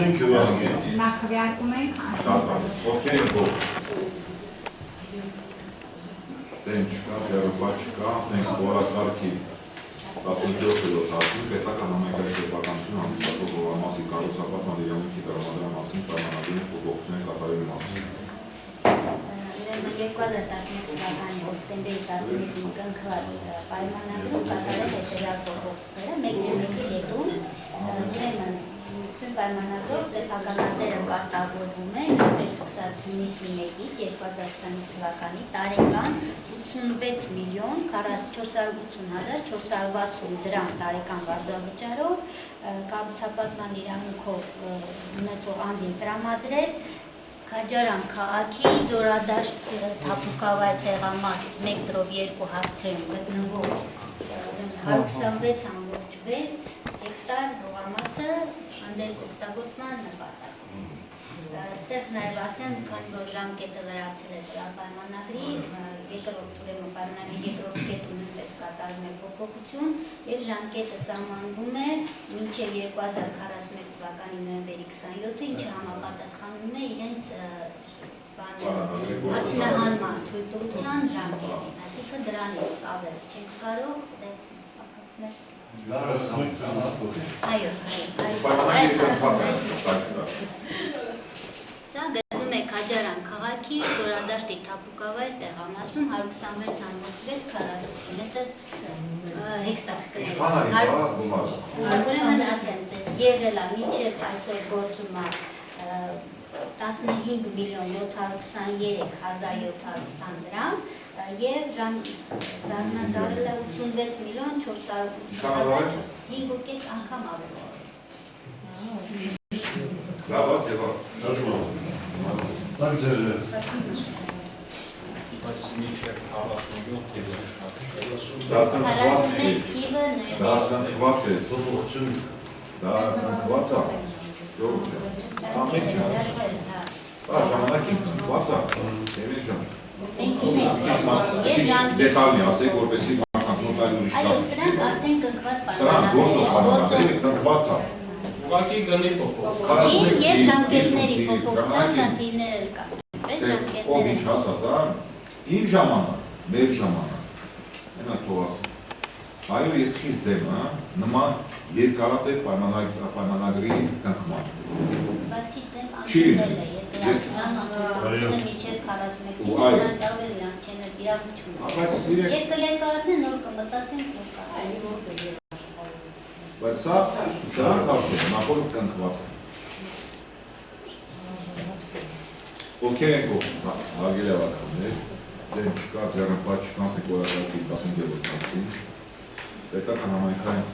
Ուզում քվեարկել։ Հիմա քվեարկում ենք Ովքեր են գող։ Դեն չկա, ձեռոպա չկա, ասնենք որակարգի 17-րդ հարցին պետական համայնքային սեփականություն հանդիսացող հողամասի կառուցապատման իրավունքի տրամադրման մասին պայմանագրի փոփոխություն կատարելու մասին։ 2011 թվականի հոկտեմբերի 11-ին կնքված պայմանագրում կատարել հետևյալ փոփոխությունները, մեկի ետում ուրեմն սույն պայմանագրով սեփականատերը պարտավորվում է նույնպես սկսած հունիսի 1-ից 2020 թվականի տարեկան 86 միլիոն 480,460 դրամ տարեկան վարձավճարով կառուցապատման իրավունքով ունեցող անձին տրամադրել Քաջարան քաղաքի Ձորադաշտ Թափուկավայր տեղամաս 1/2 հասցեում գտնվող 126.6 հեկտար հողամասը հանդերձ օգտագործման նպատակով։ Այստեղ նաև ասեմ, քանի որ ժամկետը լրացել է դրա պայմանագրի, ուրեմն պայմանագրի երկրորդ կետում նույնպես կատարվում է փոփոխություն եւ ժամկետը սահմանվում է մինչեւ 2041 թվականի նոյեմբերի 27-ը, ինչը համապատասխանում է իրենց արդյունահանման թույլտվության ժամկետին, այսինքն դրանից ավել չենք կարող պակասնել։ Այո, Սա գտնում է Քաջարան քաղաքի Ձորադաշտի Թափուկավայր տեղամասում 126.6 քառակուսի հեկտար Ուրեմն ասեմ ձեզ, եղել է մինչև այսօր գործում է 15 միլիոն 723,720 դրամ և դառնալ է 86 միլիոն 480,400 5.5 անգամ ավել։ Լավ, դեպա։ Լավ ձեր։ Դա կնքված է, փոփոխություն, դա կնքված է, ժողովուրդ ջան, ամեն ջան, դա ժամանակին կնքված է, Էմիլ ջան, դետալնի ասեք, որպեսի մարդկանց մոտալի ուրիշ կա։ Այո, սրանք արդեն կնքված Սրանք գործող պայմանագրերը կնքված է։ Ուղղակի գնի փոփոխություն եւ ժամկետների փոփոխության խնդիրներ կան։ Ով ինչ ասած, իմ ժամանակ, մեր ժամանակ, հենա թող ասեմ, այո ես խիստ դեմ նման երկարատև պայմանագրի կնքման։ Բացի դեմ անդրել է, եթե անդրանը միջև 41 նրանց ավել իրանք չեն իրավիճում։ Երկարացնեն նոր կմտածեն Բայց սրանք արդեն նախորդ կնքված են։ Ովքեր ենք հարգելի ավականներ, դեն չկա ձեռնպատ չկանցնեք որակարգի 15-րդ հարցին, պետական համայնքային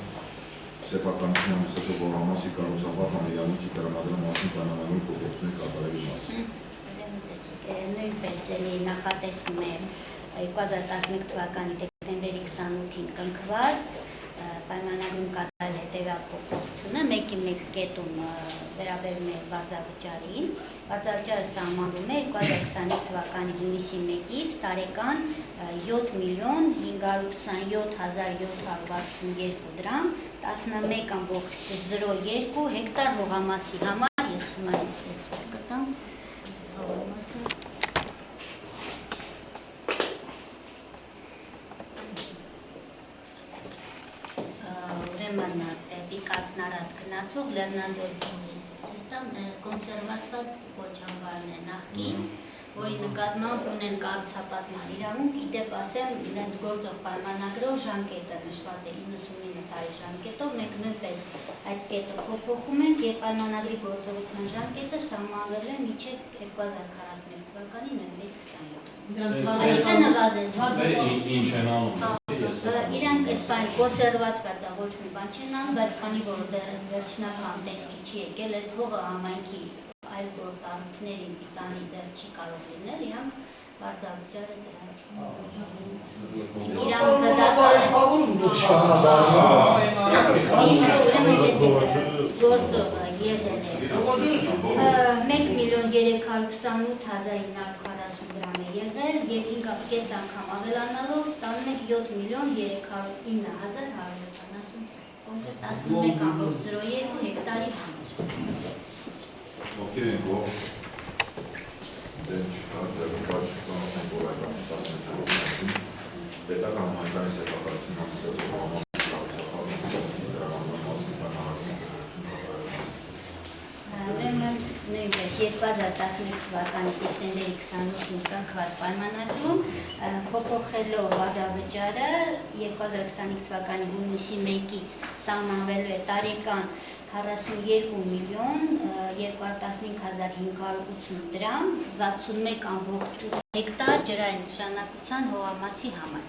սեփականություն հանդիսացող հողամասի կառուցապատման իրավունքի տրամադրման մասին պայմանագրի փոփոխություն կատարելու մասին։ Նույնպես նախատեսվում է 2011 թվականի դեկտեմբերի 28-ին կնքված պայմանագրում կատարել հետևյալ փոփոխությունը, մեկի մեկ կետում վերաբերում է վարձավճարին։ Վարձավճարը սահմանվում է 2025 թվականի հունիսի 1-ից տարեկան 7 միլիոն 527,762 դրամ 11.02 հեկտար հողամասի համար, ես հիմա ինձ կտամ հողամասը Պիկատնարատ գնացող Լեռնաձոր կոնսերվացված ոչամբարն է նախկին, որի նկատմամբ ունեն կառուցապատման իրավունք, իդեպ ասեմ, գործող պայմանագրով ժամկետը նշված է 99 տարի ժամկետով, մենք նույնպես այդ կետը փոփոխում ենք և պայմանագրի գործողության ժամկետը սահմանվել է մինչև 2041 թվականի նոյեմբերի 27-ին։ Այսինքն նվազեցված։ Ինչ են անում։ Իրանք այս բան կոնսերվացված է, ոչ մի բան չեն անում, բայց քանի որ վերջնական տեսքի չի եկել, այդ հողը համայնքի այլ գործառույթներին պիտանի դեռ չի կարող լինել, իրանք վարձավճարը դրան։ Իրանք գործողը եղել է 1 միլիոն 328,940 դրամ է եղել և 5.5 անգամ ավելանալով ստանում եք 7 միլիոն 309,170 կոնկրետ 11.02 հեկտարի համար։ Ովքեր են գող, դեն չկա, ձերբար չկա, ասենք որ այդ 16-ին, պետական համայնքային սեփականություն հանդիսացող համասի կառուցապատման դրամատման մասին պայմանագրի կողմնություն կատարելուց։ Ուրեմն նույնպես 2011 թվականի դեկտեմբերի 28-ին կնքված պայմանագրում փոփոխելով վարձավճարը 2025 թվականի հունիսի 1-ից սահմանվելու է տարեկան 42 միլիոն 215,580 դրամ 61.8 հեկտար ջրային նշանակության հողամասի համար։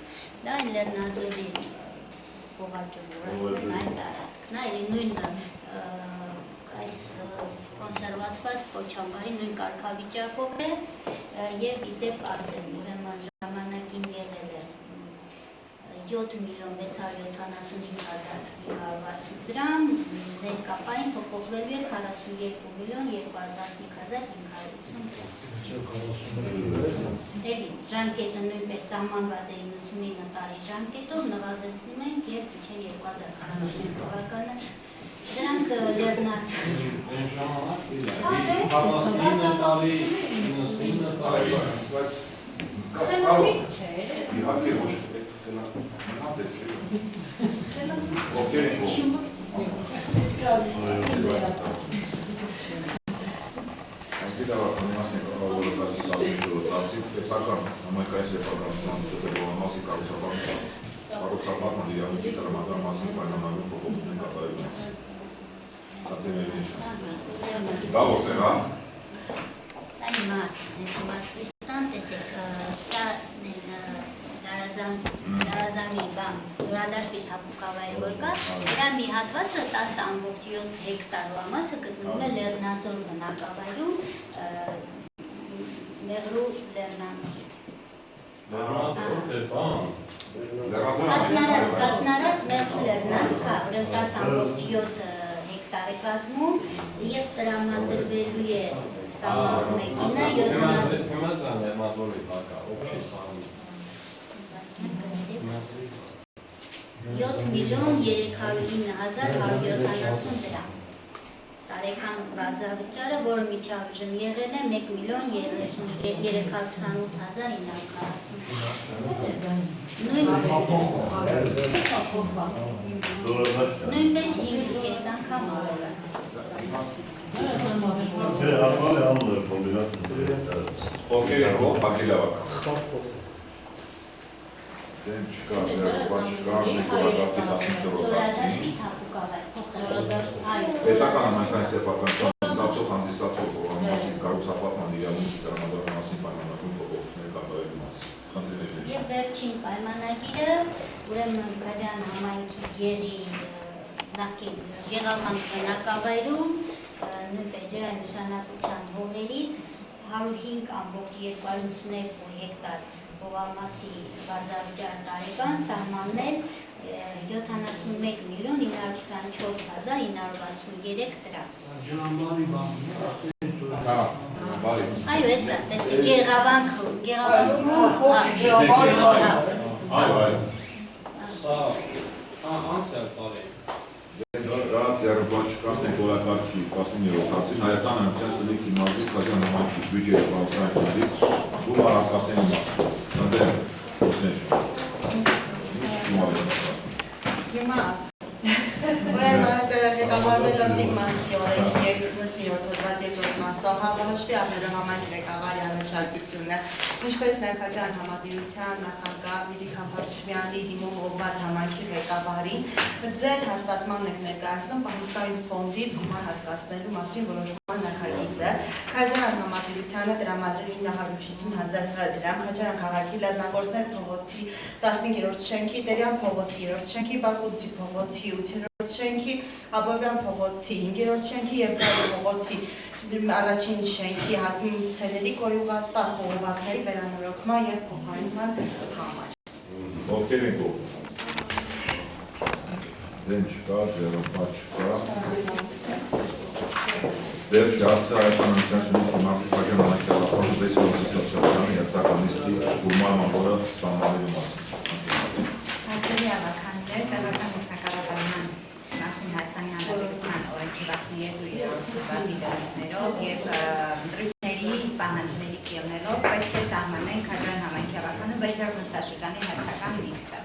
Դա Լեռնաձորի հողաճյուղի այն տարածքն է, նույն այս կոնսերվացված կոչամբարի նույն կարգավիճակով է եւ իդեպ ասեմ, ուրեմն ժամանակին եղել է 7,675,560 դրամ, ներկապային փոփոխվելու է 42,215,580 դրամ։ Ժամկետը նույնպես սահմանված է 99 տարի ժամկետով, նվազեցնում ենք եւ մինչեւ 2045 թվականը դրանք լեռնած Այն ժամանակ տարի, 99 տարի, բայց իհարկե ոչ ովքեր են գող։ Անգլիավական մասն է կառավարողի 17-ից պետական համայնքային սեփականություն հանդիսացող հողամասի կառուցապատման իրավունքի տրամադրման մասին պայմանագրում փոփոխություն կատարելուց։ Դա որտեղ է։ Սա իմաստ, հենց հիմա ցույց տամ, տեսեք, սա Դարազանի Զորադաշտի Թափուկավայի որ կա, դրա մի հատվածը 10.7 հեկտար հողամասը գտնվում է Լեռնաձոր բնակավայրում Մեղրու Լեռնանցի։ Կաթնարած Մեղրու Լեռնանցքա, ուրեմն 10.7 հեկտար է կազմում եւ տրամադրվելու է սահմանվում է կինը 7,309,170 դրամ։ Տարեկան վարձավճարը, որը միջավժմ եղել է 1,33,940 նույնպես 5.5 անգամ ավելաց։ Ովքեր են գող, Անգլիավական։ Դեն չկա, ձերբար չկա, Նիկոլագավթի 17-ից պետական համայնքային սեփականություն հանդիսացող հողամասի կառուցապատման իրավունքի տրամադրման մասին պայմանագրում փոփոխություններ կատարելու մասին։ Եվ վերջին պայմանագիրը, ուրեմն Քաջարյան համայնքի գեղի նախկին գեղարման բնակավայրում նույնպես ջրային նշանակության հողերից 105.292 հեկտար հողամասի վարձավճար տարեկան սահմաննել 71,924,963 դրամ։ Այո, էսա, տեսեք, Ձերբար չկա, ստենտորակարգի 19-րդ հարցին Հայաստան Հանրապետության Սուլիքի մարզի Քաջարյան համայնքի բյուջեի բարձրային ֆոնդից գումար արտասնելու մասին։ Անդրեա, խոսնեշ։ Ուրեմն ղեկավարվելով դիմասի օրենքի 97 հոդված 2-րդ մասով հաշվի առնելով համայնքի ղեկավարի առաջարկությունը, ինչպես Քաջարյան համալիրության նախագահ Միրիկ Համբարձումյանի դիմում ուղղված համայնքի ղեկավարին ձեր հաստատման եք ներկայացնում պահուստային ֆոնդից գումար հատկացնելու մասին որոշման նախագիծը Քաջարյան համալիրությանը տրամադրել 950,000 դրամ Քաջարյան քաղաքի Լեռնագործներ փողոցի 15-րդ շենքի Տերյան փողոցի 3-րդ շենքի Բակուցի փողոցի 8-րդ շենքի Աբովյան փողոցի 5-րդ շենքի եւ Գարի փողոցի առաջին շենքի սերերի կոյուղատար խողովակների վերանորոգման եւ փոխարինման համար։ Ովքեր են գող։ Դեն չկա, ձերբար չկա։ Վերջի հարցը Հայաստան Հանրապետության Սուլիքի մարզի Քաջարյան համայնքի ղեկավարի 6-րդ շրջանի երթական նիստի գումարման օրը սահմանելու մասին։ Անգլիավականներ տեղական ինքնակառավարման մասին Հայաստանի Հանրապետության օրենքի 12-րդ հոդվածի դեպքերով եւ ընտրությունների պահանջների կիրնելով պետք է սահմանեն Քաջարյան համայնքի ավականու 6-րդ նստաշրջանի հերթական լիստը։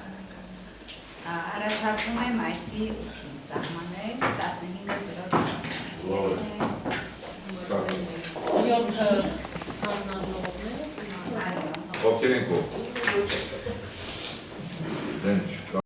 Առաջարկում եմ այսի 8-ին սահմանել 15:07 Ովքեր են կողմ։ Դեն չկա